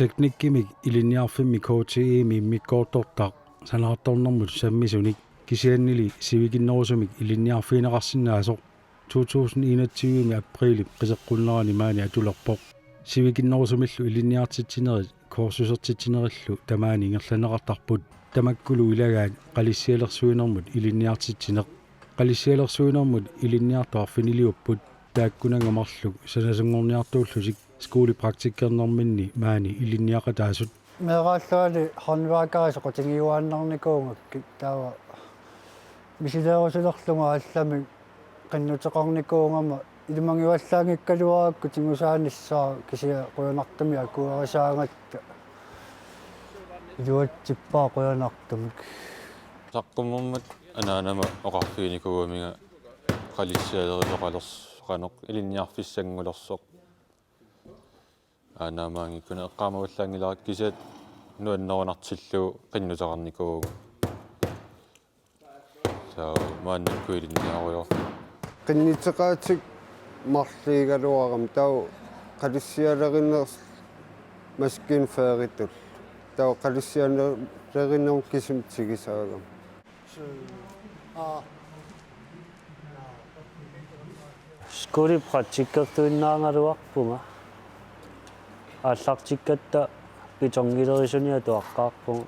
teknikkimik ilinniarfimmi KTE-mi mikkoortortaq sanaartornermut sammisunik kisiannili sivikinnerusumik ilinniarfiineqarsinnaasoq 2021 aprili qiseqqunnerani maani atulerpoq sivikinnerusumillu ilinniartittinerit korsusertittinerillu tamaani ingerlaneqartarput tamakkulu ilagaat qalissialersuinermut ilinniartittineq qalissialersuinermut ilinniartuarfiniliupput taakkunangamarluk sanasungorniartuullusik skuulipraktikkernerminni maani ilinniaqataasut meeraalluali hornivaakarisoqotingiuaannarnikuungakki taava misileerusulerlunga allami qinnuteqarnikuungama ilumangiuallaangikkaluarakku tingusaanissаа kisia quyanartumi akuarisaangatta iluatsippaa quyanartumik saqqummermat anaanama oqarfiinikuumiga qalissialerisoqalers qanoq ilinniarfissangulерсоq анаамаангиккуна эққаамаваллаангиларак кисаат нуаннерунартиллуу қиннутеқарникуугу саа мааннаккуилинниаруйо qinнитеқаатик марлиигалуарам тау қалиссиалериннерс маскин фееритул тау қалиссиалериннер кисим тигисаагам скулипратиккертуиннаангалуарпунга аллартиккатта питонгилерисуниатуаққарпунга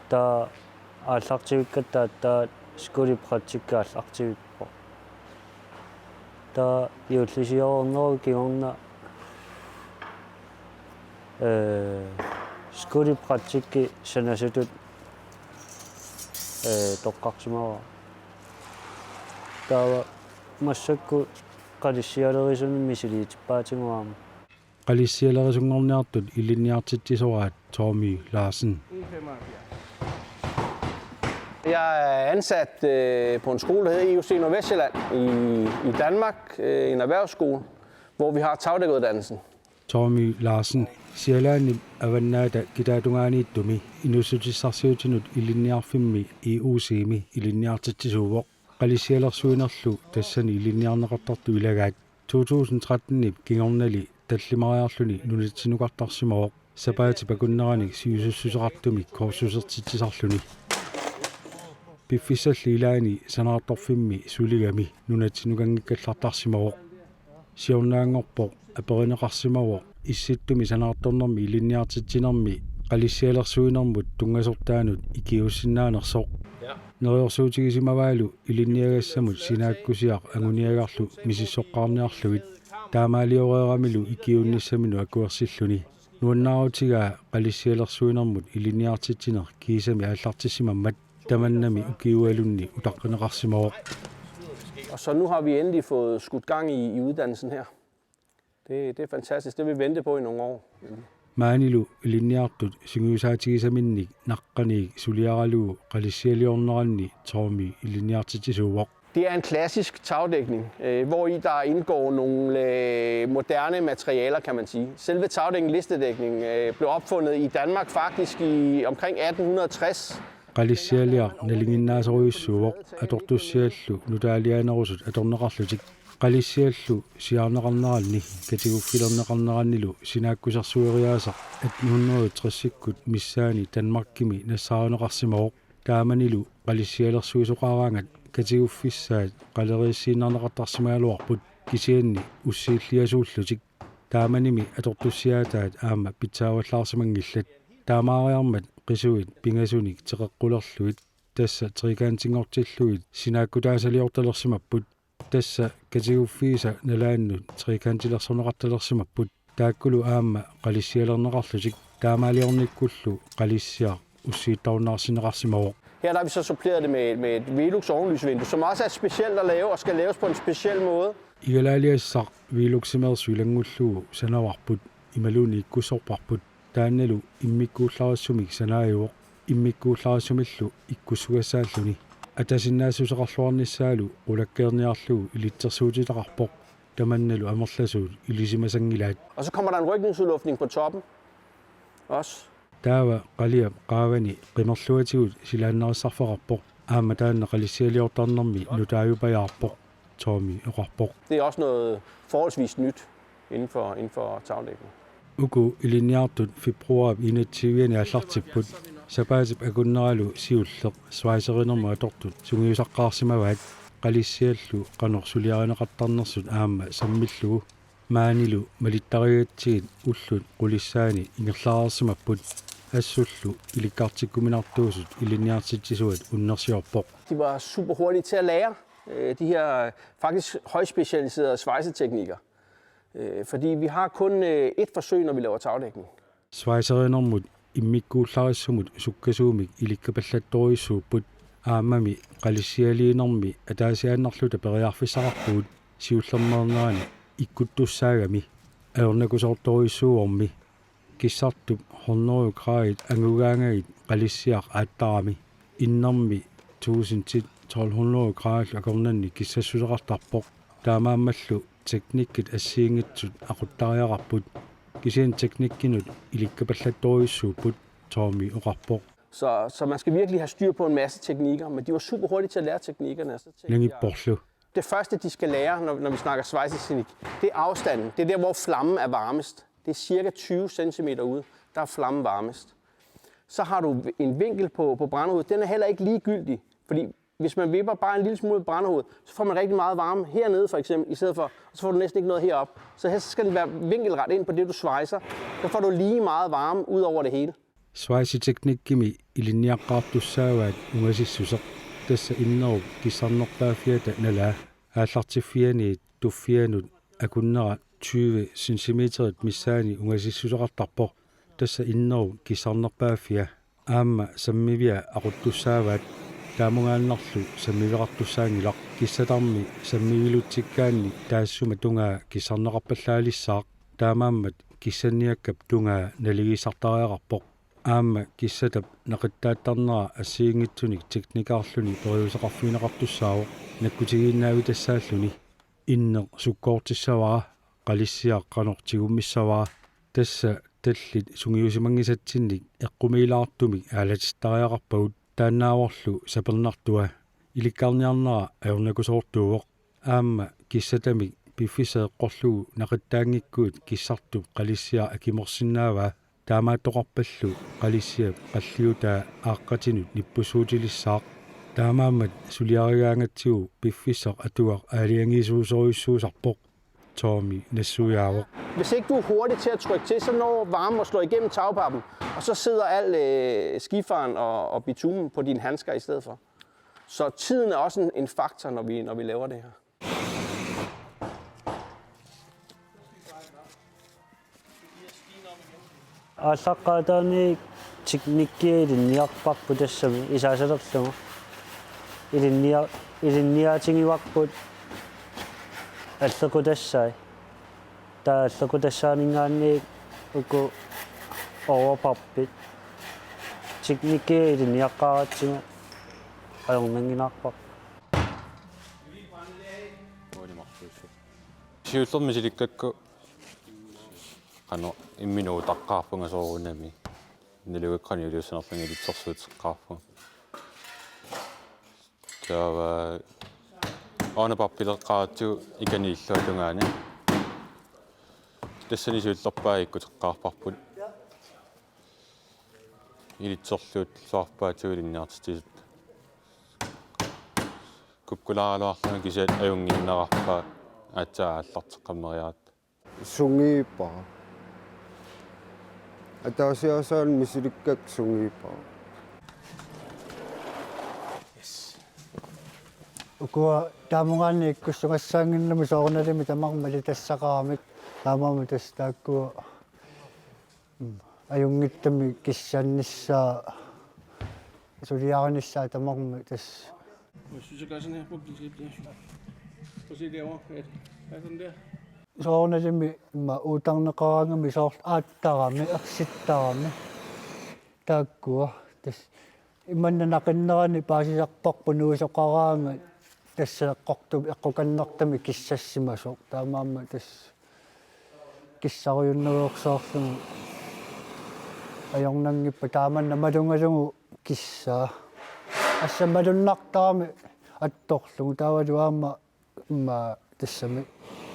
та аллартивиккатта скулипратикка аллартивиппо та юутлисиорнеру кигорна скулипратикки санасутут тоққарсимава тава массакку қалиссиалерисуни мисилиитиппаатингуарма qalissialerisuнгорниартут ilinniartittisораат Tormy Larsen. Jeg er ansat på en skole, der hedder IUC Nordvestjylland i Danmark, en erhvervsskole, hvor vi har tagdækkeruddannelsen. Tormy Larsen sialaani avannaata kitaatungaaniittumi inusutissarsiutinut ilinniarfimmi EU-siimi ilinniartitsisuuvoq qalissialersuinerlu tassani ilinniarneqartartu ilagaat 2013 kingornali таллимариарлүни нунатсинуқартарсимаоқ сапаати пакуннераник сиусуссусеқартумик корсусертитсисарлүни пиффиссалли илаани санаартарфимми сулигами нунатсинукангиккаллартарсимаоқ сиорнаангорпоқ аперинеқарсимаоқ исситтуми санаарторнэрми илинниартитсинерми қалиссиалерсуинермут тунгасортаанут икиуссиннаанерсоқ нериорсуутигисимаваалу илинниагассамут синааккусиақ агуниагарлу мисиссоққарниарлугит таамаалиореерамилу икиунниссамину акуерсиллуни нуаннаарутигаа қалиссиалерсуинермут илинниартитсинер кисами ааллартиссимаммат таманнами укиуалунни утаққинеқарсимаоқ. Og så nu har vi endelig fået skudt gang i uddannelsen her. Det er fantastisk. Det vil vi vente på i nogle år. Maanilu ilinniartut singuusaatigisaminnik naqqaniik suliaraluu qalissialiorneranni Tormy ilinniartitsisuuvoq. Det er en klassisk tagdækning, hvor i der indgår nogle moderne materialer, kan man sige. Selve tagdækning, listedækning, blev opfundet i Danmark faktisk i omkring 1860. Qalissialiar nalinginnaasoriussuuvoq atortussiallu nutaaliaanerusut atorneqarlutik qalissiallu siarneqarneralni katiguffilerneqarnerannilu sinaakkusarsueriaasaq 1860-sikkut missaani Danmarkkimi nassaaruneqarsimaoq taamanilu qalissialersuisuqaaraangat katiguffisaat qaleriissiinnerneqartarsimaaluarput kisianni ussiilliasuullutik taamanimi atortussiaataat aama pitsaavallaarsimangillat taamaariarmat qisuit pingasunik teqeqqulerluit tassa trikaantingortilluit sinaakkutaasaliortalersimapput tassa katiguffiisa nalaannut trikaantilersorneqartalersimapput taakkulu aama qalissialerneqarlutik taamaaliornikkullu qalissiar ussiittarunnaarsineqarsimaoq. Her der har vi så suppleret det med et Velux ovenlysvindue, som også er specielt at lave og skal laves på en speciel måde. Igalaaliassaq Veluximersuilangullugu sanavarput imaluni ikkusorparput taannalu immikkuullarassumik sanaajuoq immikkuullarassumillu ikkussugassaalluni atasinnaassuseqarluarnissaalu qulakkeerniarlugu ilitsersuutitaqarpoq tamannalu amerlasuut ilisimasangilaat. Og så kommer der en rykningsudluftning på toppen også. Taava qalia qaavani qimerluatigut silaannerassarfaqarpoq aama taanna qalissialiortarnermi nutaajupajaarpoq Tormy oqarpoq. Det er også noget forholdsvis nyt inden for tagdækning. uku iliniartut februar inativiani allartipput sapaatip akunneralu siulleq swaiserinermu atortut sungiusaqqaarsimavaat qalissiallu qanorsuliarineqartarnersut aamma sammillugu maanilu malittarigatsigit ullut qulissaani ingerlaarsimapput assullu ilikkaartikkuminartuusut iliniartitsisuat unnersiorpoq. De var super hurtige til at lære de her faktisk højspecialiserede svejseteknikker. Fordi vi har kun et forsøg, når vi laver tagdækning. Swaiserinermut immikkuullarissumut sukkasuumik ilikkapallattorissuupput aammami qalissialiinermi ataasiaannarluta periarfissaqarpuut siullermerneraani ikkuttussaagami aornakusortorissuuormi kissartup hornoriukraait angugaangagit qalissiaq aattarami innermi 1200 graad akornanni kissassuseqartarpoq taamaammallu teknikkit assiingitsut aquttariaqarput kisien teknikkinut ilikkapallattorissuupput toomi oqarpoq Så man skal virkelig have styr på en masse teknikker, men de var super hurtige til at lære teknikkerne. nangipporlu Det første, de skal lære, når vi snakker svejseteknik, det er afstanden. Det er der, hvor flammen er varmest. Det er cirka 20 cm ude, der er flammen varmest. Så har du en vinkel på brændehovedet. Den er heller ikke ligegyldig, fordi hvis man vipper bare en lille smule brændehovedet, så får man rigtig meget varme hernede for eksempel, i stedet for, så får du næsten ikke noget herop. Så her skal den være vinkelret ind på det, du svejser. Så får du lige meget varme ud over det hele. Swaisiteknikkimi iliniaqqaartussaavaat ungasissuseq tassa innerup kissarnerpaafiata nala aallartiffiani tuffianut akunnera 20 cm missaani ungasissuseqartarpoq tassa innerup kissarnerpaafia aamma sammivia aquttussaavaat taamungaannarlu sammiveqartussaangilaq kissatarmi sammivilutsikkaanni taassuma tungaa kissarneqarpallaalissaaq taamaammat kissanniakkap tungaa naligisartariaqarpoq aamma kissatap naqittaattarnera assiingitsunik teknikaarluni periuseqarfineqartussaavo nakkutigiinnaavi tassaalluni inne sukkoortissavara qalissiaq qanortigumissavara tassa tallit sungiusimangisatsinnik eqqumiilaartumik aalatittariaqarpagut taannaavorlu sapernartua ilikkaarniarnera aornakusoortuuvoq aamma kissatamik piffiseeqqorlugu naqittaangikkuut kissartup qalissia akimorsinnaavaa taamaattoqarpallu qalissiap qalliutaa aaqqatinut nippusuutilissaaq taamaammat suliarigaangatsigu piffisseq atuaq aaliangisuusorissuusarpoq toomi nassujaavoq. Hvis ikke du er hurtig til at trykke til, så når varmen og slår igennem tagpappen, og så sidder al skifaren og bitumen på dine handsker i stedet for. Så tiden er også en faktor, når vi laver det her. Ааллаққаатаани техниккиилинниарпарпу тассами исаасалерлугу илинниаатингиварпут аллекутассай тааллекутассаанингаанни уку оорпарпит техниккиилинниаққаратсигу аёрнангинаарпар Siullermi silikakku qano imminuu taqqaarpungasoorunami nilugiqqani uliussanerlangilitsersuutseqqaarpu taava aanapappileqqaatsu ikaniilluatungaani tassani siullerpaaikkuteqqaarparput ilitserluut soarpaatuulinniartisut kukkulaaraluarlanga kisaat ajunginnerarpaa атсааллартеққаммериаат сунгииппара атаасиасаан мисиликкак сунгииппара ukua taamungaanni ikkussungassaanginnami soornalimi tamarmali tassaqaramik taamami tass taakkua ajungittami kissannissaa suliarinnissaa tamarmi tass. Jeg synes, jeg gør sådan her på blivet. Prøv at se derovre. Hvad er sådan der? soornalimi imma uutarneqarangami soort aattarami ersittaarami taakkua tass immanna naqinnerani paasisarparpunuusoqaraanga тассеэққортуп эққуканнартами киссассимасо таамаама тасс киссаруйуннеруорсоорлугу аёрнангиппа тааманна малунгалугу киссаа ассамалуннартарами атторлугу таавалуаама имма тассами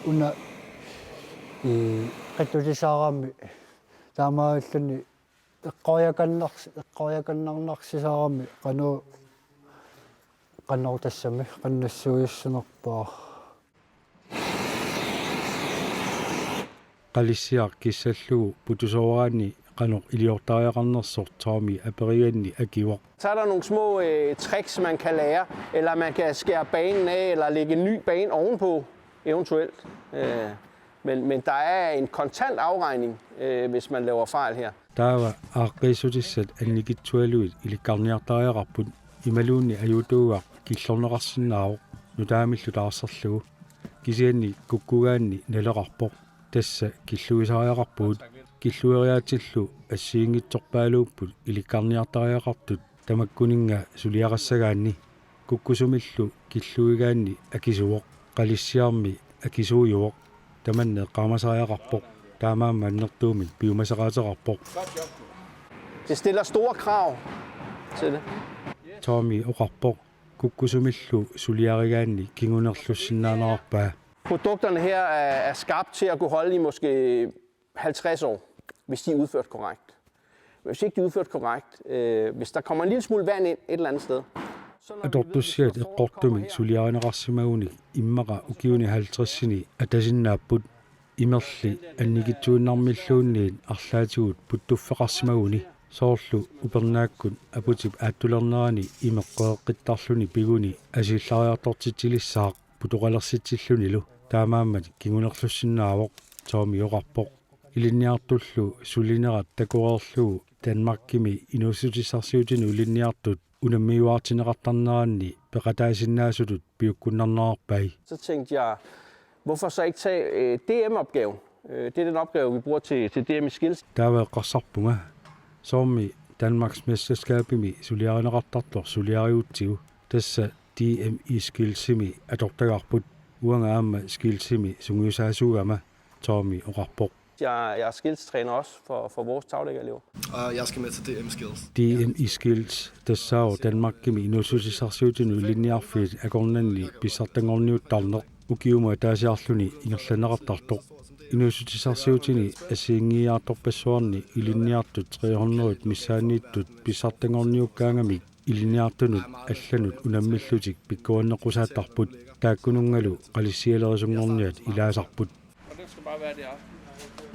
уна қаттулисаарами таамааллани эққояканнарсисаарами qannortassami qannassуиуссунерпаа qallissiaq kissalluu putusooraani qanoq iliortariaqarnersort taami aperiganni akivoq Så er der nogle små tricks, man kan lære, eller man kan skære banen af, eller lægge en ny bane ovenpå, eventuelt. Men der er en kontant afregning, hvis man laver fejl her. taava aaqqisutissat annikitsualuit ilikkarniartariaqarput imaluunni ajutuuaq killorneqarsinnaaruq nutaamillu taarsarlugu kisianni kukkugaanni naleqarpoq tassa killuisariaqarpuut killueriaatillu assiingitsorpaaluupput ilikkarniartariaqartut tamakkuninga suliaqassagaanni kukkusumillu killuigaanni akisuvoq qalissiarmi akisuujuvoq tamanne qaamasariaqarpoq taamaammannertuumin piumasaqaateqarpoq Det stiller store krav til det. taami oqarpoq kukkusumillu suliarigaanni kingunerlussinnaanarpaa Produkterne her er skabt til at kunne holde i måske 50 år, hvis de er udført korrekt. Hvis ikke de er udført korrekt, hvis der kommer en lille smule vand ind et eller andet sted. atortussiat eqqortumi suliarineqarsimagunik immaqa ukiuni 50-sini atasinnaaput imerli annikitsuunnarmilluunniin arlaatiguut puttuffeqarsimaguni soorlu upernaakkut aputip aattulernarani imeqqoeqqittarluni piguni asillariartortitillissaaq putoqalersittillunilu taamaammat kingunerlussinnaavoq taami oqarpoq ilinniartullu sulinerat takuerlugu Danmarkimi inussutissarsiutinu ilinniartut unammiuartineqartarneraanni peqataasinnaassutut piukkunnarnerarpai Så tænkte jeg, hvorfor så ikke tage DM-opgaven? Det er den opgave, vi bruger til DM i Skills. taavaeqqarsarpunga soormi Danmarksmesterskabimi suliarineqartartor suliariutsiu tassa DM i Skillsimi atortagarput uangaamma Skillsimi sungiusaasuugama taami oqarpoq Jeg er skillstræner også for vores tagdækkerelever. Og jeg skal med til DM Skills. DM i Skills tassao Danmarkimi inussutissarsiutinu ilinniarfiit akornanni pissartangorniuttarneq ukiuma taasiarluni ingerlaneqartartoq inussutissarsiutini asiingiaartorpassuarni ilinniartut 300 missaaniittut pissartangorniukkaangamik ilinniartunut allanut unammillutik pikkuannequsaattarput taakkunungalu qalissialerisunngorniat ilaasarput Og den skal bare være deroppe.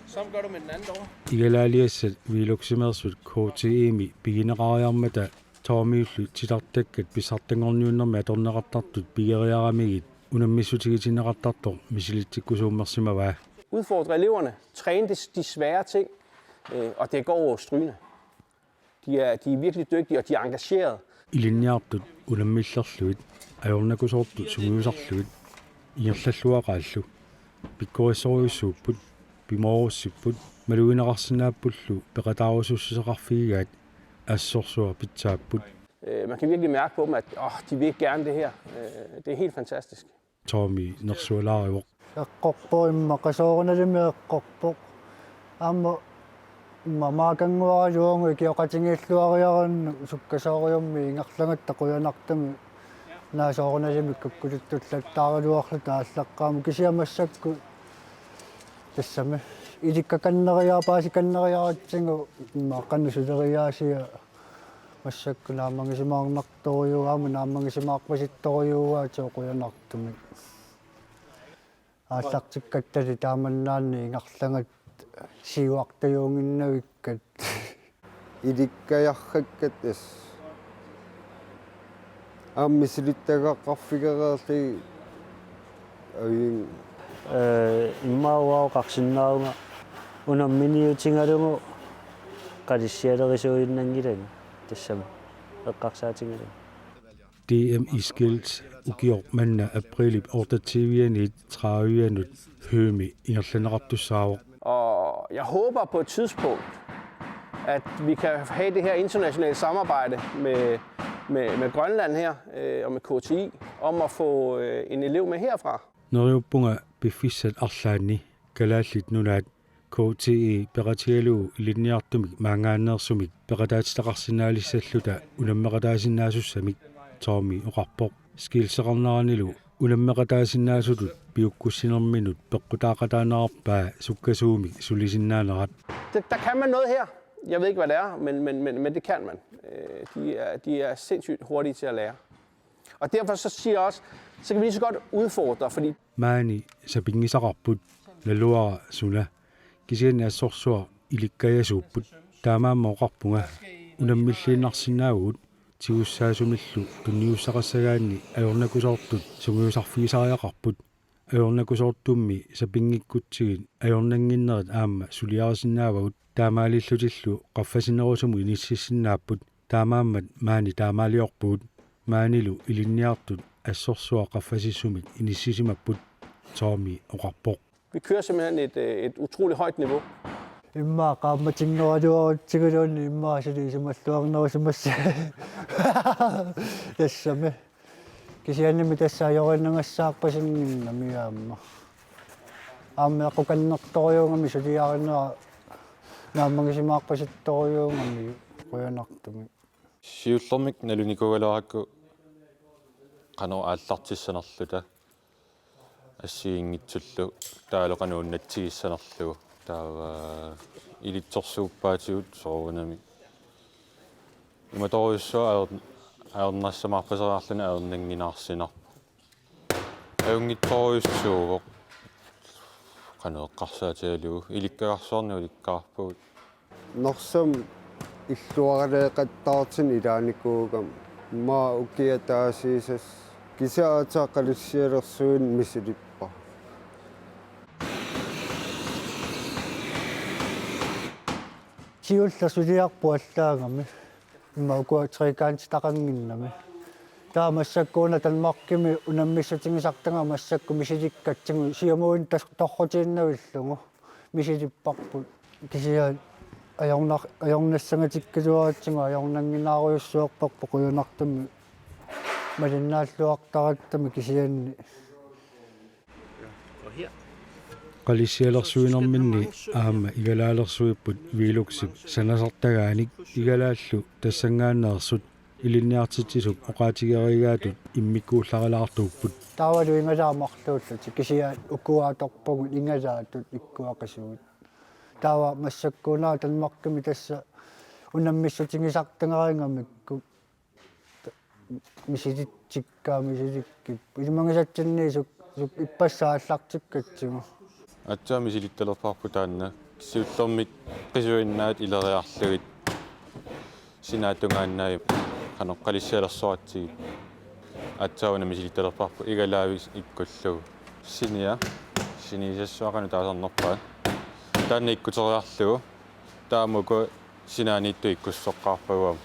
Så gør du med den anden derovre. igalaaliassat viiluksimersut KTMi pigineqariarmata taamiullu titartakkat pissartangorniunnermi atorneqartartut pigeriaramigit unammissutigitinneqartartor misilitsikkusuummersimavaa Udfordre eleverne, træne de svære ting, og det går over strygende. De er virkelig dygtige, og de er engagerede. ilinniartut unammillerluit ajornakusoortut sungiusarluit igerlalluaqaallu pikkurissoruissuupput pimoorussipput maluineqarsinaappullu peqataarusussiseqarfigigaat assorsua pitsaapput Man kan virkelig mærke på dem, at de vil gerne det her. Det er helt fantastisk. taami nersualaarivoq эққорпо имма қасоорналими эққорпо аама маакангуаражуангу киоқатингииллуариаранну суккасоориумми ингерлангатта қуянартами наасоорналими каккулуттуллаттааралуарлу тааллаққаама кисиамассакку тассами иликкаканнериаапаасиканнериаратсигу иммааққаннусулериаасиа массакку наамангисимаарнарторюаама наамангисимаарпаситторюугаа тооқуянартуми ааллартиккаттали тааманнаанни ингерлангат сиуартаюунгиннавиккат иликкаярраккат ас ааммисилиттагаққарфигереерли авин иммауаоқарсиннаауга унамминиутингалугу қалиссиалерисуиннангилани тассама эққарсаатингалу DM i Skills ukior manna aprilip ortativianit traavianut hømi ingerlaneqartussaaroq Og jeg håber på et tidspunkt, at vi kan have det her internationale samarbejde med Grønland her og med KTI om at få en elev med herfra. neriuppunga piffissat arlaanni kalaallit nunaat KTI peratialu ilinniartumik maangaaneersumik peqataatistaqarsinaalissаллута unammeqataasinnaasussamik taami oqarpoq skillseqarneranilu Unammeqataasinnaasutut piukkussinerminut peqqutaaqataanarpaa sukkasuumik sulisinnaaneret. Der kan man noget her. Jeg ved ikke, hvad det er, men det kan man. De er sindssygt hurtige til at lære. Og derfor så siger jeg også, så kan vi lige så godt udfordre, fordi Maani sapingisaqarput laluara suna kisiannaassorsuar ilikkajasuupput taamaammoqarpunga unammilliinarsinnaavut tigussaasunillu tunniussaqassagaanni ajornakusortut sungiusarfiisariaqarput ajornakusortummi sapingikkutsigin ajornanginneret aamma suliarisinnaavut taamaalillutillu qaffasinerusumu inississinnaapput taamaammat maani taamaaliorpuut maanilu ilinniartut assorsuar qaffasissumik inississimapput Tommy oqarpoq. vi kører simpelthen et utroligt højt niveau. Imma qaammatinngoratuarutsiguluunni immaasiliisumalluarnerusumasse tassami kisiannimi tassaajorinnangassaarpasinginnami aamma aqukannertoriungami suliarinera naamangisimaarpasittoriungami quyanartumi Siullormik nalunikugaleraakku qano aallartissanerluta ассиингитсуллу таалоqanuunnatsigissanerlugu таава илитсорсууппаатигут соорунами иматоруссуа аернассамаарпасераарлуна аернангинаарсинар аюнгитторуйуссуугоқ qanoeqqarsaatialuu ilikkagarsuarnu ilikkaarpugut Norsam illuaraleeqattaartin ilaanikkuugam maa ukiataasiisas kisaataaqalissialersuun misilippa siullersuliarpu allaangami imma ukuatrikaanti taqanginnami taamassakkuuna tanmarkimi unammissatigisartanga massakku misilikkatsigu siamuun torrutiinnavillungu misilipparput kisiaan ajornassangatikkaluaratsigu ajornanginaaruissuarparpu quyunartami малиннааллуартаратами кисианни Qalissialersuinerminni aamma igalaalersuipput viiluksip sanasartagaanik igalaallu tassangaanneersut ilinniartitsisuk oqaatigerigaatut immikkuullarilaartuupput таавалу ингалаамарлууллути кисиаат укуааторпагут ингалаатут иккуақисугут таава массаккунаа танмарками тасса унаммиссутигисартангерингамикку мисилитсиккаамисиликкип илмангасатсинниисук иппассааллартиккатсигу атсаами силитталерпарпу таанна киссиуллэрмик qisuinnaat ileriarlugit sinaatунгааннаи qanoqqalissialersuaratsigit атсаавнами силитталерпарпу игалаавис иккуллугу синиисассуақану таасарнерпаа таанна иккутериарлугу таамуку синааниитту иккуссоққарпагуам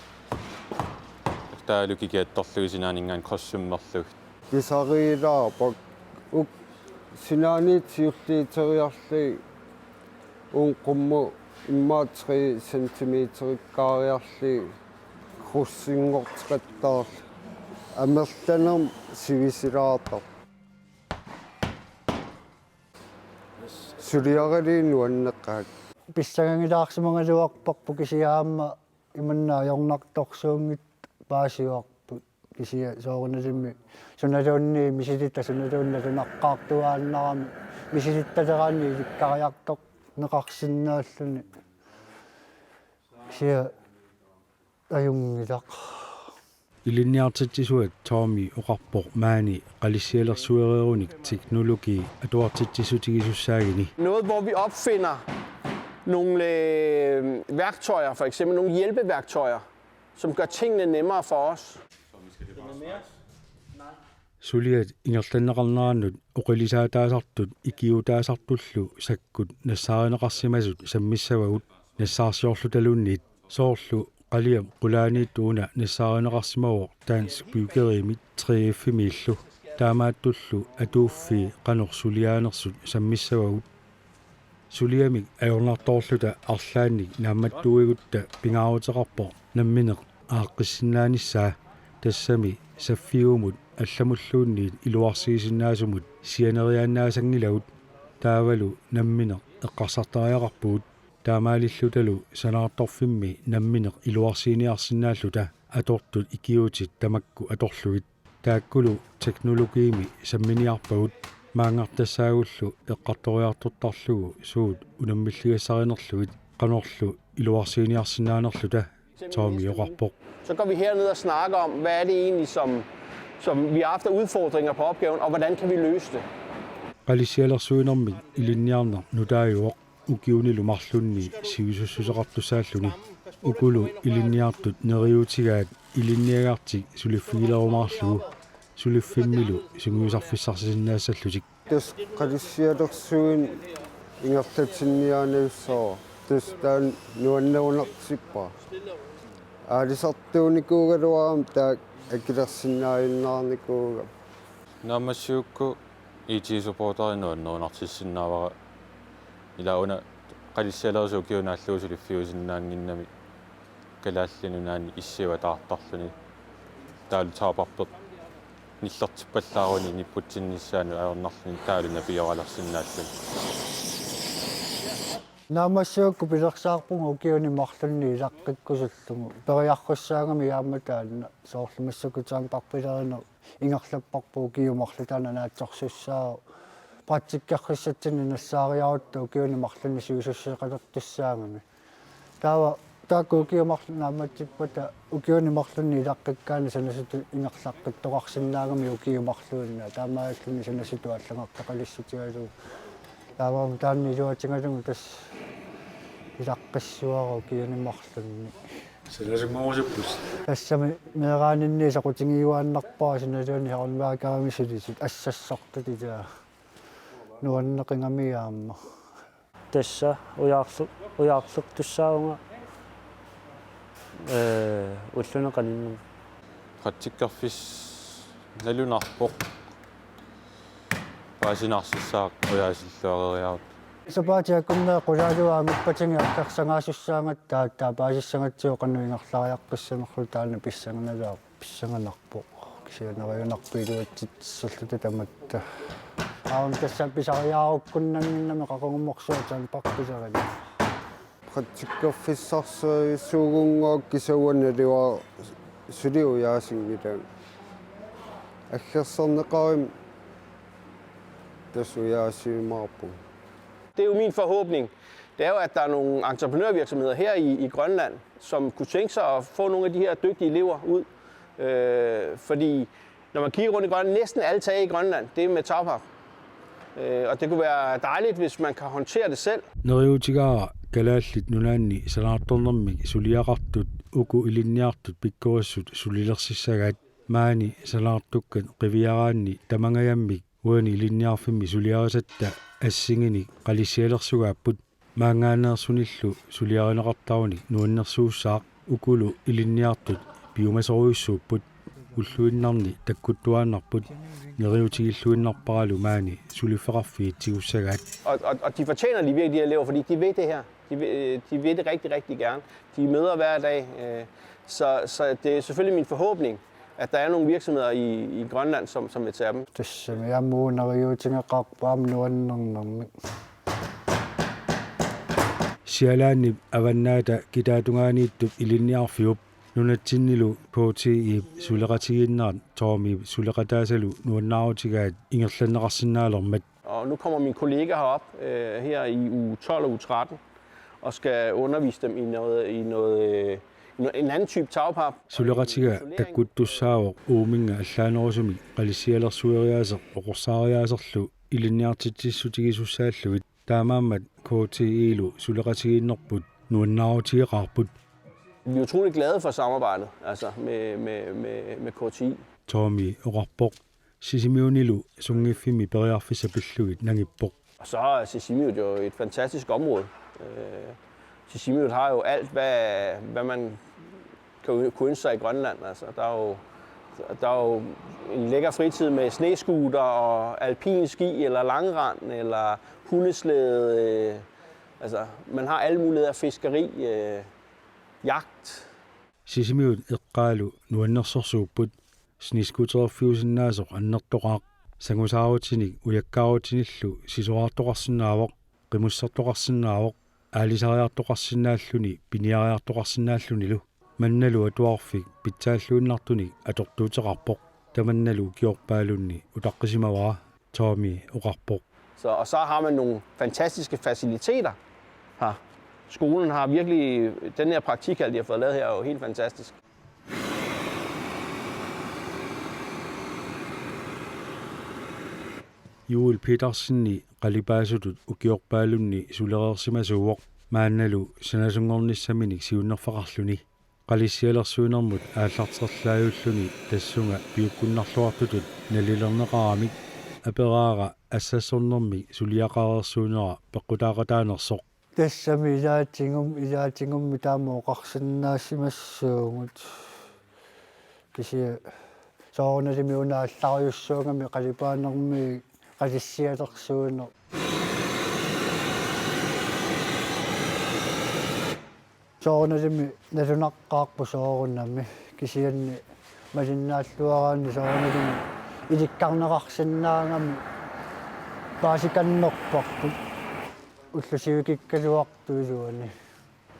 таалукикиатторлуги синаанинган кроссуммерлуг кисариилаарпак ук синаанит сиуллиитериарли уун qummu иммаа 3 сантиметриккаариарли круссингортеқаттаар амерланерм сивисилаартар сулиаралиин нуаннеққаат писсагангилаарсимангалуарпарпу кисиаама иманнаа ёрнарторсуунгит паасиуарпут кисия соорунасимми суналуунни мисилитта суналуунна сунаққаартуааннарами мисилитталераанни иликкариартоқ неқарсиннааллуни кисия аюнгилақ ilinniartitsisuat Tommy oqarpoq maani qalissialersuereerunik teknologi atuartitsisutigisussaagini Noget, hvor vi opfinder nogle værktøjer, for eksempel nogle hjælpeværktøjer, som gør tingene nemmere for os. suliat ingerlanneqarnerannut oqilisaataasartut ikiutaasartullu sakkut nassaareneqarsimasut sammissavagut nassaarsiorlutalunniit soorlu qaliam qulaaniittuuna nassaareneqarsimavuq dansk byggerimit 3F-miillu taamaattullu atuuffi qanorsuliaanersut sammissavagut suliamik ajornartorluta arlaannik naammattuigutta pingaaruteqarpo nammineq aaqqissinnaanissaa tassami saffiumut алламуллуунниит илуарсигисиннаасумут сианериааннаасангилагут таавалу намминеқ эққарсартариақарпугут таамаалиллуталу санаарторфимми намминеқ илуарсииниарсинааллута атортут икиутит тамакку аторлугит taakkulu teknologiimi samminiarpagut maangartassаагулlu eqqartoriartortarlugu suut unammilligassarinerlugit qanorlu iluarsiiniarsinaanerlu ta Tommy oqarpoq. Så går vi herned og snakker om, hvad er det egentlig, som vi har haft af udfordringer på opgaven, og hvordan kan vi løse det? Qalisialersuinermik ilinniarner nutaajuoq ukiunilu marlunni siusussuseqartussaalluni ukulu ilinniartut neriutigaat ilinniagaartik suliffigilerumaarlugu suliffimmilу sungiusarfissarsisinnaassallutik tus qalisialersuin ingertatinnianeussaa tus taan nuannerunertippa aalisartuunikuugaluaram taak akilersinnaainnаарnikuuga Naammassiukku IT-supporterinuannerunartissinnaavara ilauna qalissialersu ukiunaallugu suliffiusinnaanginnami kalaallinunaani issiva taartarluni taalu taaparpert nillertippallаарuni nipputsinnissaanu aornarluni taaluna pioralarsиннааллун наамассуукку пилерсаарпугу укиуни марлунни илаққиккусуллугу периарруссаагами яаматаанна соорлумассакутаан парпилеринер ингерлаппарпу укиумарлу таана наатсорсуссаа практиккарриссатсини нассаариарутту укиуни марлунни сиусуссеқалертуссаагами таава таакку укиумарлу нааматсиппата укиуни марлунни илаққиккаани санасуту ингерлаққиттоқарсинаагами укиумарлуунна таамааллуни санасуту аллагартақалиссатигалу таавам таанни илуатингалугу тас илаққиссуару укиуниммарлунни Селасумоорсуппус тассами меераанинни сақутингиуааннарпаа синалуани харунваакарамисулисит ассассортутитаа нуаннеқингамиаамма Tassa ujaarluqtussaaunga уллунеқанинну qattikkarfis nalunarpoq paasinarsissaaq ujaasillуарериарут сапаатиаккуннаа qulaaluaamippatingi артарсангаасуссаангаттаа таапаасиссангатсио qannuingerlaariaqqissamерлу таана писсанганалаа писсанганарпо кисианериунарпилуатситсуллута таматта аун тасса писариааруккуннангиннами qaqungumorsuutaan parpisarani qattikkarfissarsuugungaak kisauannaluа сулиуяасингилаа аггерсорнеқарим тасуяасиумаарпу. Det er jo min forhåbning. Det er jo, at der er nogle entreprenørvirksomheder her i Grønland, som kunne tænke sig at få nogle af de her dygtige elever ud. Fordi når man kigger rundt i Grønland, næsten alle tage i Grønland, det er med tagpap. Og det kunne være dejligt, hvis man kan håndtere det selv. neriutigaa kalaallit nunaanni salaartornermik suliaqartut uku ilinniartut pikkuassut sulilersissagaat maani salaartukkat qiviaraanni tamangayamik uani ilinniarfimmi suliarasatta assingini qalissialersugaaput maangaanneersunillu suliarineqartaruni nuannersuussaaq ukulu ilinniartut piumasoruissuupput уллуиннарни таккуттуааннарпут нериутигиллуиннарпаралу маани сулиффеқарфиитсигуссагаат Og de fortjener de virkelig, de elever, fordi de ved det her. De ved det rigtig, rigtig gerne. De møder hver dag. Så det er selvfølgelig min forhåbning, at der er nogle virksomheder i Grønland, som vil tage dem. тассами ямуунериутингеқарпаам нуаннернэрми сиалаанни аваннаата китаатунганииттут илинниарфиуп нунатсиннилу КТИ сулеқатигиннаат Tommy сулеқатаасалу нуаннаарутигаат ингерланнеқарсиннаалермат Og nu kommer min kollega herop her i uge 12 og uge 13 og skal undervise dem en anden type tagpap. сулеқатига таккуттуссаавоқ ууминга аллаанерусуми қалиссиалерсуериаасеқ оқорсаариаасерлу илинниартитсиссутигисуссааллугит таамааммат КТИ-лу сулеқатигиннерпут нуаннаарутигеқарпут. Vi er utrolig glade for samarbejdet altså med KTI. Tommy oqarpoq sisimiunilu sungiffimi periarfissapillugit nangippoq Og så er Sisimiut jo et fantastisk område. Sisimiut har jo alt, hvad man kan kunne ønske sig i Grønland. Altså, der er jo en lækker fritid med snescooter og alpin ski eller langrand eller hundeslæde. Altså, man har alle muligheder af fiskeri, jagt. sisimiut eqqaalu nuannersorsuupput sniskuterfiusinnaasoq annertoqaaq sangusaarutinik uyakkaarutinillu sisuaartoqarsinnaavoq qimussartoqarsinnaavoq aalisariartoqarsinnaalluni piniariartoqarsinnaallunilu mannalu atuarfik pitsaallуиннартуник аторtuuteqarpoq tamannalu kiorpaalunni utaqqisimawa Tommy uqarpoq. Og så har man nogle fantastiske faciliteter her. Skolen har virkelig, den her praktikhal, de har fået lavet her, er jo helt fantastisk. Joel Petersenni qalipaasutut ukiorpaalunni sulereersimasuuq maannalu sanasungornissaminik siunnerfaqarluni qalissialersuunermut aallarterlaayulluni tassunga piukkunnarluartutut nalilerneqaramik aperaara assassornermi suliaqareersuunera peqqutaaqataanersoq тассами илаатингумми таамаа оқарсинаассимассуугут киси соорналими унааллариуссуугами қалипаанерми қалиссиалерсуунер соорналими налунаққаарпу сооруннами кисианни малиннааллуараанни соорналими иликкарнеқарсинаангами паасиканнерпарпут уллусивикиккалуартуилуани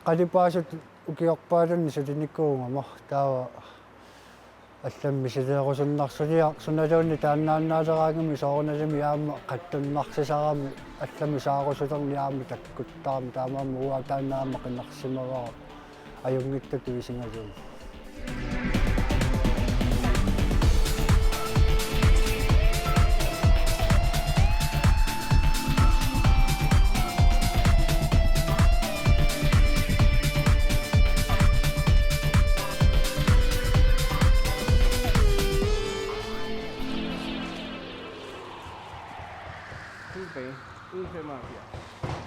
қалипаасут укиорпаалунни сулиникуунгама таава алламми силеерусуннарсулиа суналуунни тааннааннаалераангами соорналими аама қаттуннарсисарами алламми саарусулерни аами таккуттаарми таамаама уа тааннаама қиннарсимавара аюнгитту туисингалуун Tilbage. 1,75.